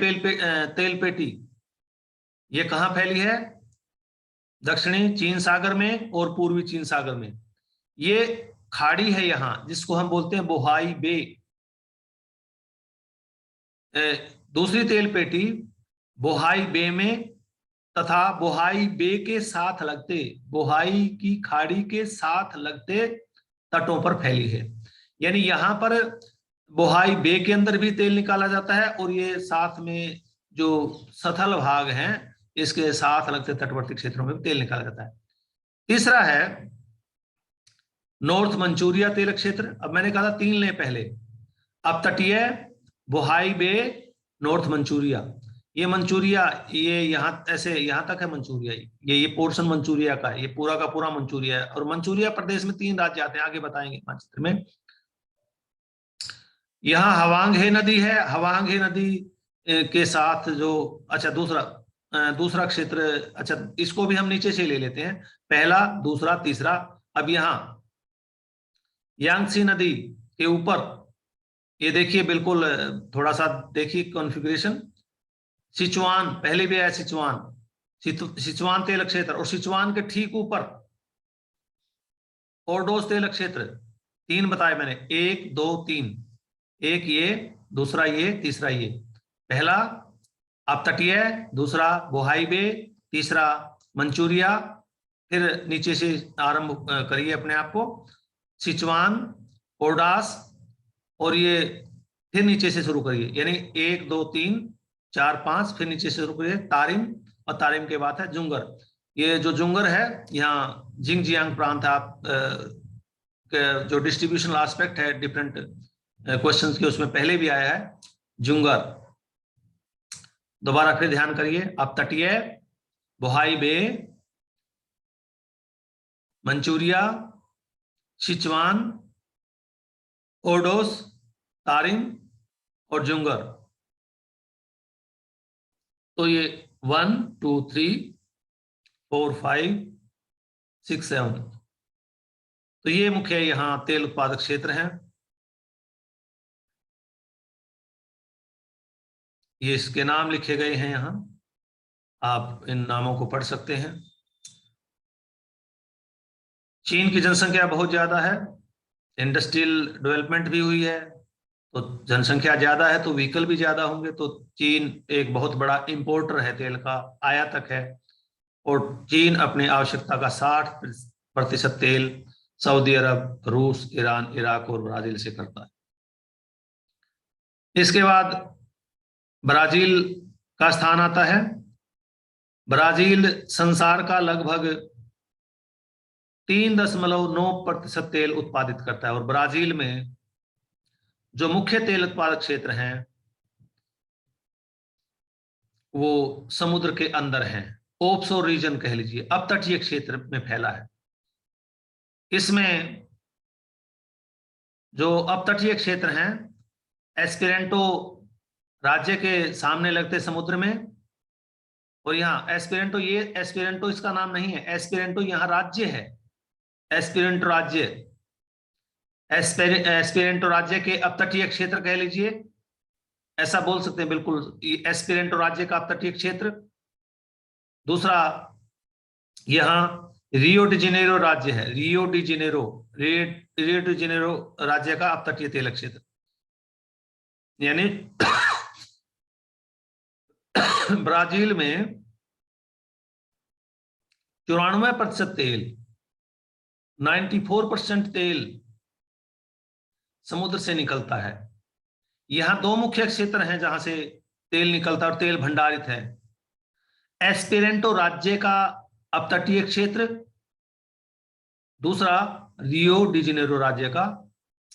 तेल पेटी ये कहां फैली है? दक्षिणी चीन सागर में और पूर्वी चीन सागर में। ये खाड़ी है यहाँ जिसको हम बोलते हैं बोहाई बे। दूसरी तेल पेटी बोहाई बे में तथा बोहाई बे के साथ लगते, बोहाई की खाड़ी के साथ लगते तटों पर फैली है। यानी यहां पर बोहाई बे के अंदर भी तेल निकाला जाता है और ये साथ में जो सथल भाग हैं इसके साथ लगते तटवर्ती क्षेत्रों में भी तेल निकाला जाता है। तीसरा है नॉर्थ मंचूरिया तेल क्षेत्र। अब मैंने कहा था 3 लें पहले, अब तटीय, बोहाई बे, नॉर्थ मंचूरिया। ये मंचूरिया, ये यहाँ ऐसे यहाँ तक है मंचूरिया, ये पोर्शन मंचूरिया का है, ये पूरा का पूरा मंचूरिया है। और मंचूरिया प्रदेश में 3 राज्य आते हैं, आगे बताएंगे मानचित्र में। यहाँ हवांगे नदी है, हवांगे नदी के साथ जो, अच्छा दूसरा क्षेत्र, अच्छा इसको भी हम नीचे से ले लेते हैं, पहला दूसरा तीसरा। अब यहाँ यांगसी नदी के ऊपर ये देखिए, बिल्कुल थोड़ा सा देखिए कॉन्फ़िगरेशन, सिचुआन पहले भी आया, सिचुआन तेल क्षेत्र, और सिचुआन के ठीक ऊपर ओरडोस तेल क्षेत्र। 3 बताए मैंने, 1 2 3, एक ये, दूसरा ये, तीसरा ये। पहला अपतटीय, दूसरा बोहाई बे, तीसरा मंचूरिया। फिर नीचे से आरंभ करिए अपने आप को, सिचुआन, ओरडास, और ये फिर नीचे से शुरू करिए, यानी 1 2 3 4 5, फिर नीचे से शुरू करिए तारिम, और तारिम के बाद है जुंगर। ये जो जुंगर है, यहाँ जिंगजियांग प्रांत है। आप जो डिस्ट्रीब्यूशनल एस्पेक्ट है डिफरेंट क्वेश्चंस के, उसमें पहले भी आया है जुंगर। दोबारा फिर ध्यान करिए, अब तटीय, बोहाई बे, मंचूरिया, सिचुआन, ओरडोस, तारिम और जुंगर। तो ये 1 2 3 4 5 6 7, तो ये मुख्य यहाँ तेल उत्पादक क्षेत्र हैं। ये इसके नाम लिखे गए हैं यहाँ, आप इन नामों को पढ़ सकते हैं। चीन की जनसंख्या बहुत ज्यादा है, इंडस्ट्रियल डेवलपमेंट भी हुई है, तो जनसंख्या ज्यादा है तो व्हीकल भी ज्यादा होंगे, तो चीन एक बहुत बड़ा इंपोर्टर है, तेल का आयातक है। और चीन अपनी आवश्यकता का 60% तेल सऊदी अरब, रूस, ईरान, इराक और ब्राजील से करता है। इसके बाद ब्राजील का स्थान आता है। ब्राजील संसार का लगभग 3.9% तेल उत्पादित करता है। और ब्राजील में जो मुख्य तेल उत्पादक क्षेत्र हैं वो समुद्र के अंदर हैं, ऑफशोर रीजन कह लीजिए, अपतटीय क्षेत्र में फैला है। इसमें जो अपतटीय क्षेत्र हैं, एस्पेरेंटो राज्य के सामने लगते समुद्र में, और यहाँ एस्पेरेंटो, ये एस्पेरेंटो इसका नाम नहीं है, एस्पेरेंटो यहाँ राज्य है, एस्पेरेंटो राज्य, एस्पेरेंटो राज्य के अपतटीय क्षेत्र कह लीजिए, ऐसा बोल सकते हैं बिल्कुल, एस्पेरेंटो राज्य का अपतटीय क्षेत्र। दूसरा यहाँ रियो डी जेनेरो राज्य है, रियो डी जेनेरो राज्य का अपतटीय तेल क्षेत्र, यानी ब्राजील में 94% तेल, 94% तेल समुद्र से निकलता है। यहां 2 मुख्य क्षेत्र हैं जहां से तेल निकलता है और तेल भंडारित है, एस्पेरेंटो राज्य का अपतटीय क्षेत्र, दूसरा रियो डी जेनेरो राज्य का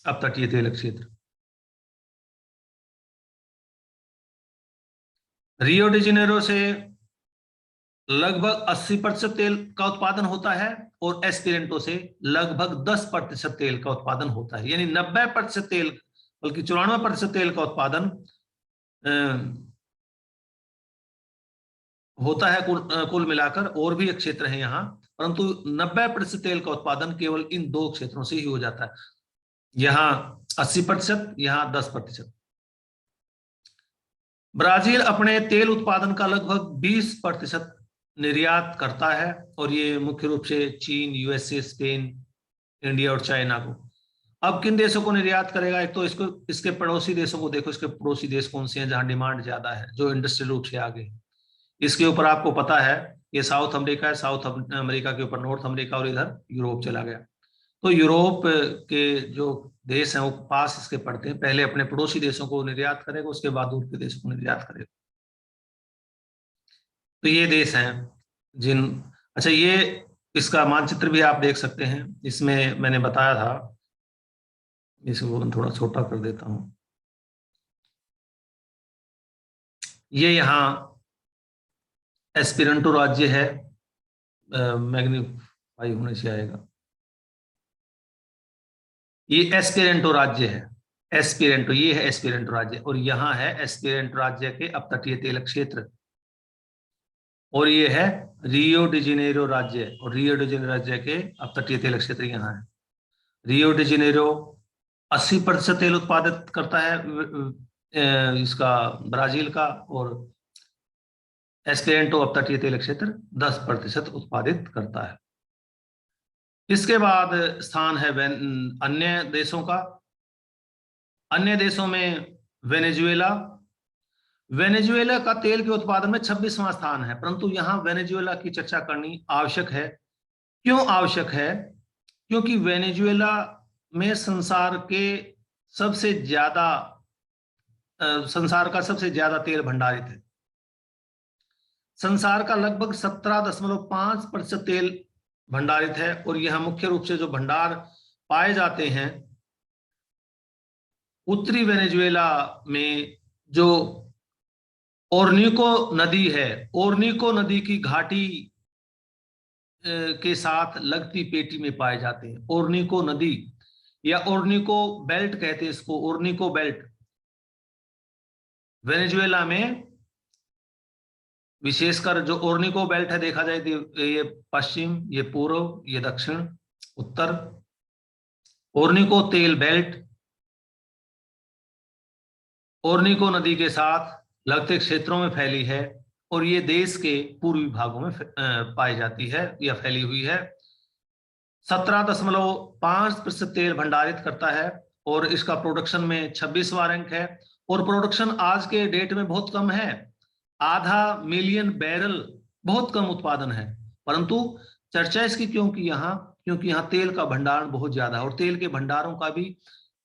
अपतटीय तेल क्षेत्र। रियो डी जेनेरो से लगभग 80% तेल का उत्पादन होता है और एस्पेरेंटो से लगभग 10% तेल का उत्पादन होता है, यानी 90% तेल, बल्कि 94% तेल का उत्पादन होता है कुल मिलाकर। और भी एक क्षेत्र है यहाँ, परंतु 90% तेल का उत्पादन केवल इन 2 क्षेत्रों से ही हो जाता है, यहाँ 80%, यहाँ 10%। ब्राजील अपने तेल उत्पादन का लगभग 20% निर्यात करता है, और ये मुख्य रूप से चीन, यूएसए, स्पेन इंडिया और चाइना को। अब किन देशों को निर्यात करेगा? एक तो इसको, इसके पड़ोसी देशों को देखो, इसके पड़ोसी देश कौन से हैं जहां डिमांड ज्यादा है, जो इंडस्ट्रियल रूप से आगे। इसके ऊपर आपको पता है ये साउथ अमेरिका है, साउथ अमेरिका के ऊपर नॉर्थ अमेरिका, और इधर यूरोप चला गया। तो यूरोप के जो देश हैं वो पास इसके पड़ते हैं, पहले अपने पड़ोसी देशों को निर्यात करेगा, उसके बाद दूर के देशों को निर्यात करेगा। तो ये देश हैं जिन, अच्छा ये इसका मानचित्र भी आप देख सकते हैं, इसमें मैंने बताया था, इसको थोड़ा छोटा कर देता हूं। ये यहाँ एस्पिरेंटो राज्य है, मैग्नीफाई होने से आएगा, ये एस्पिरेंटो राज्य है, एस्पिरेंटो, ये है एस्पिरेंटो राज्य, और यहाँ है एस्पिरेंटो राज्य के अपतटीय तेल क्षेत्र, और ये है रियो डी जेनेरो राज्य, और रियो डी जेनेरो राज्य के अपतटीय तेल क्षेत्र यहाँ है। रियो डी जेनेरो 80% तेल उत्पादित करता है इसका ब्राजील का, और एस्पिरेंटो अपतटीय तेल क्षेत्र 10% उत्पादित करता है। इसके बाद स्थान है अन्य देशों का। अन्य देशों में वेनेजुएला, वेनेजुएला का तेल के उत्पादन में 26वां स्थान है, परंतु यहां वेनेजुएला की चर्चा करनी आवश्यक है। क्यों आवश्यक है? क्योंकि वेनेजुएला में संसार का सबसे ज्यादा तेल भंडारित है। संसार का लगभग 17.5% तेल भंडारित है, और यहां मुख्य रूप से जो भंडार पाए जाते हैं उत्तरी वेनेजुएला में, जो ओरनिको नदी है, ओरनिको नदी की घाटी के साथ लगती पेटी में पाए जाते हैं। ओरनिको नदी या ओरनिको बेल्ट कहते हैं इसको, ओरनिको बेल्ट वेनेजुएला में, विशेषकर जो ओरनिको बेल्ट है देखा जाए तो ये पश्चिम, ये पूर्व, ये दक्षिण, उत्तर, ओरनिको तेल बेल्ट ओरनिको नदी के साथ लगते क्षेत्रों में फैली है, और ये देश के पूर्वी भागों में पाई जाती है या फैली हुई है। 17.5% तेल भंडारित करता है, और इसका प्रोडक्शन में 26वां रैंक है, और प्रोडक्शन आज के डेट में बहुत कम है, 500,000 बैरल, बहुत कम उत्पादन है। परंतु चर्चा इसकी क्योंकि यहाँ तेल का भंडारण बहुत ज्यादा है, और तेल के भंडारों का भी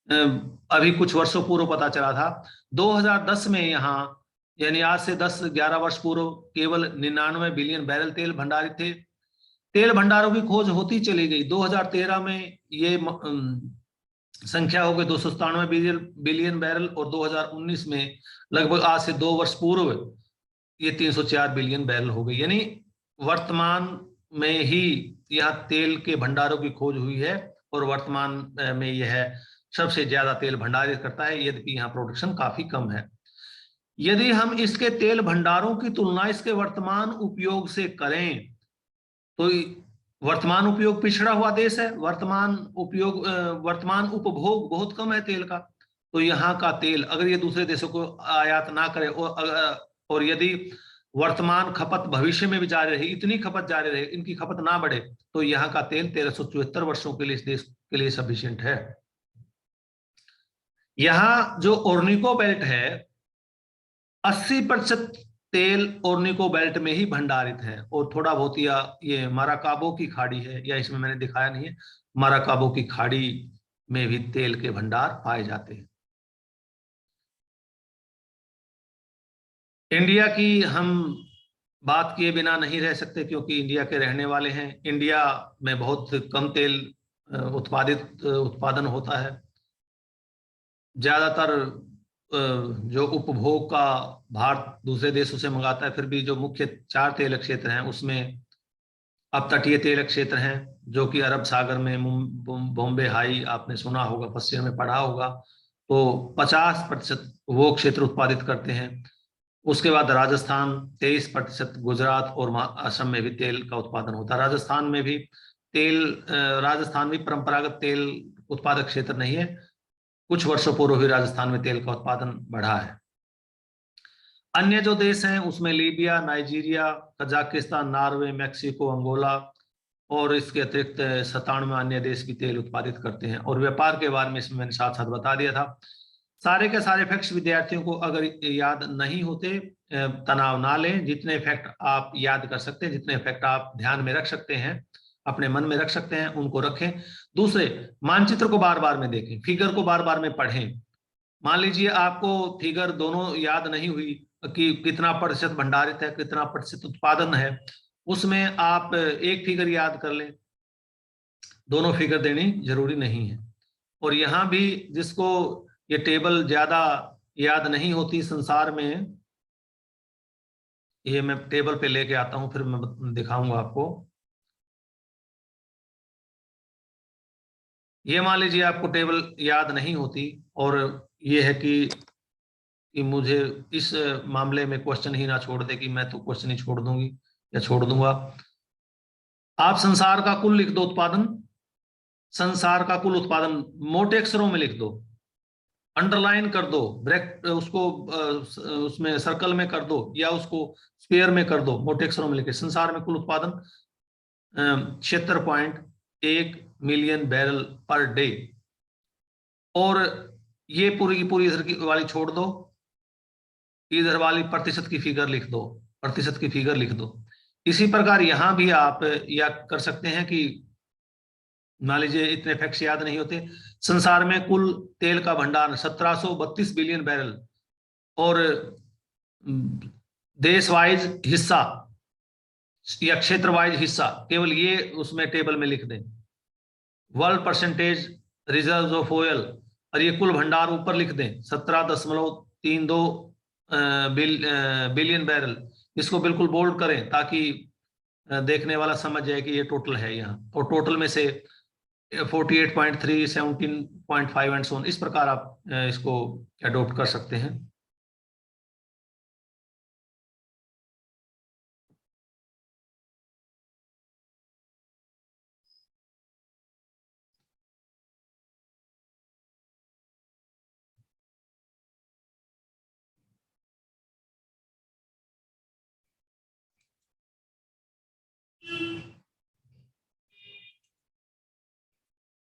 अभी कुछ वर्षों पूर्व पता चला था। 2010 में यहाँ, यानी आज से 10-11 वर्ष पूर्व, केवल 99 बिलियन बैरल तेल भंडारित थे। तेल भंडारों की खोज होती चली गई। 2013 में ये संख्या हो गई 297 बिलियन बैरल, और 2019 में लगभग आज से 2 वर्ष पूर्व ये 304 बिलियन बैरल हो गई। यानी वर्तमान में ही यह तेल के भंडारों की खोज हुई है, और वर्तमान में यह सबसे ज्यादा तेल भंडारित करता है, यद्यपि यहाँ प्रोडक्शन काफी कम है। यदि हम इसके तेल भंडारों की तुलना इसके वर्तमान उपयोग से करें, तो वर्तमान उपयोग पिछड़ा हुआ देश है, वर्तमान उपभोग बहुत कम है तेल का। तो यहाँ का तेल अगर ये दूसरे देशों को आयात ना करे, और यदि वर्तमान खपत भविष्य में भी जारी रहे, इतनी खपत जारी रहे, इनकी खपत ना बढ़े, तो यहाँ का तेल 1374 वर्षों के लिए इस देश के लिए सफिशिएंट है। यहाँ जो ओर्निको बेल्ट है, 80% तेल ओर्निको बेल्ट में ही भंडारित है, और थोड़ा बहुत ये माराकाबो की खाड़ी है, या इसमें मैंने दिखाया नहीं है, माराकाबो की खाड़ी में भी तेल के भंडार पाए जाते हैं। इंडिया की हम बात किए बिना नहीं रह सकते, क्योंकि इंडिया के रहने वाले हैं। इंडिया में बहुत कम तेल उत्पादन होता है। ज्यादातर जो उपभोग का भारत दूसरे देशों से मंगाता है, फिर भी जो मुख्य 4 तेल क्षेत्र हैं उसमें अपतटीय तेल क्षेत्र हैं, जो कि अरब सागर में, बॉम्बे हाई आपने सुना होगा, पश्चिम में पढ़ा होगा, तो 50% वो क्षेत्र उत्पादित करते हैं। उसके बाद राजस्थान 23%, गुजरात और असम में भी तेल का उत्पादन होता है। राजस्थान भी परंपरागत तेल उत्पादक क्षेत्र नहीं है, कुछ वर्षों पूर्व ही राजस्थान में तेल का उत्पादन बढ़ा है। अन्य जो देश हैं उसमें Libya, Nigeria, Kazakhstan, Norway, Mexico, Angola और इसके अतिरिक्त 97 अन्य देश भी तेल उत्पादित करते हैं। और व्यापार के बारे में इसमें मैंने साथ साथ बता दिया था। सारे के सारे फैक्ट्स विद्यार्थियों को अगर याद नहीं होते, तनाव ना लें। जितने फैक्ट आप याद कर सकते हैं, जितने फैक्ट आप ध्यान में रख सकते हैं, अपने मन में रख सकते हैं, उनको रखें। दूसरे, मानचित्र को बार बार में देखें, फिगर को बार बार में पढ़ें। मान लीजिए आपको फिगर दोनों याद नहीं हुई कि कितना प्रतिशत भंडारित है, कितना प्रतिशत उत्पादन है, उसमें आप एक फिगर याद कर लें, दोनों फिगर देनी जरूरी नहीं है। और यहां भी जिसको ये टेबल ज्यादा याद नहीं होती संसार में, ये मैं टेबल पे लेके आता हूं, फिर मैं दिखाऊंगा आपको। ये मान लीजिए आपको टेबल याद नहीं होती और ये है कि मुझे इस मामले में क्वेश्चन ही ना छोड़ दे कि मैं तो क्वेश्चन ही छोड़ दूंगी या छोड़ दूंगा। आप संसार का कुल लिख दो उत्पादन, संसार का कुल उत्पादन मोटे अक्षरों में लिख दो, अंडरलाइन कर दो, ब्रैकेट उसको उसमें सर्कल में कर दो या उसको स्क्वायर में कर दो, मोटे अक्षरों में लिखे। संसार में कुल उत्पादन 76.1 मिलियन बैरल पर डे। और ये पूरी की पूरी इधर की वाली छोड़ दो, इधर वाली प्रतिशत की फिगर लिख दो, प्रतिशत की फिगर लिख दो। इसी प्रकार यहां भी आप या कर सकते हैं कि मान लीजिए इतने फैक्ट्स याद नहीं होते, संसार में कुल तेल का भंडार 1732 बिलियन बैरल, और देश वाइज हिस्सा या क्षेत्र वाइज हिस्सा केवल ये उसमें टेबल में लिख दें। World percentage reserve of oil, और ये कुल भंडार ऊपर लिख दें 17.32 बिलियन बैरल। इसको बिल्कुल बोल्ड करें ताकि देखने वाला समझ जाए कि ये टोटल है यहाँ, और टोटल में से 48.3, 17.5 एंड सो ऑन। इस प्रकार आप इसको अडॉप्ट कर सकते हैं।